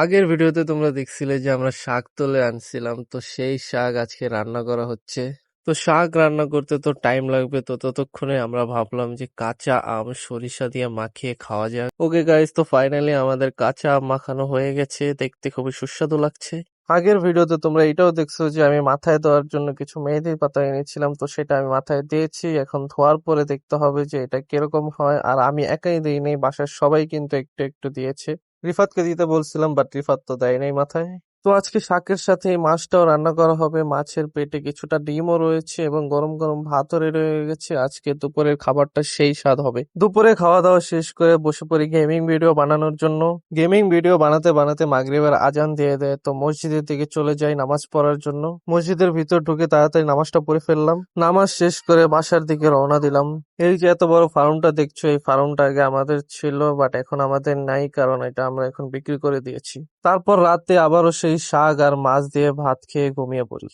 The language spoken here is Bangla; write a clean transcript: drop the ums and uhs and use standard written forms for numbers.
আগের ভিডিওতে তোমরা দেখছিলে যে আমরা শাক তুলে আনছিলাম, তো সেই শাক আজকে রান্না করা হচ্ছে। তো শাক রান্না করতে তো টাইম লাগবে, তো ততক্ষণে আমরা ভাবলাম যে কাঁচা আম সরিষা দিয়ে মাখিয়ে খাওয়া যাক। ওকে গাইস, তো ফাইনালি আমাদের কাঁচা আম মাখানো হয়ে গেছে, দেখতে খুবই সুস্বাদু লাগছে। আগের ভিডিওতে তোমরা এটাও দেখছো যে আমি মাথায় দেওয়ার জন্য কিছু মেহেদির পাতা এনেছিলাম, তো সেটা আমি মাথায় দিয়েছি। এখন ধোয়ার পরে দেখতে হবে যে এটা কিরকম হয়। আর আমি একাই দিইনি, বাসার সবাই কিন্তু একটু একটু দিয়েছে। রিফাতকে দিতে বলছিলাম, বাট রিফাত তো দেয় নাই মাথায়। তো আজকে শাকের সাথে এই মাছটাও রান্না করা হবে। মাছের পেটে কিছুটা ডিমও রয়েছে এবং গরম গরম ভাতও রেডি হয়ে গেছে। আজকে দুপুরের খাবারটা সেই স্বাদ হবে। দুপুরে খাওয়া দাওয়া শেষ করে বসে পড়ি গেমিং ভিডিও বানানোর জন্য। গেমিং ভিডিও বানাতে বানাতে মাগরিবের আজান দিয়ে দেয়, তো মসজিদের দিকে চলে যাই নামাজ পড়ার জন্য। মসজিদের ভিতর ঢুকে তাড়াতাড়ি নামাজটা পড়ে ফেললাম। নামাজ শেষ করে বাসার দিকে রওনা দিলাম। এই যে এত বড় ফার্মটা দেখছো, এই ফার্মটা আগে আমাদের ছিল, বাট এখন আমাদের নাই, কারণ এটা আমরা এখন বিক্রি করে দিয়েছি। তারপর রাতে আবারও সেই শাক আর মাছ দিয়ে ভাত খেয়ে ঘুমিয়ে পড়ি।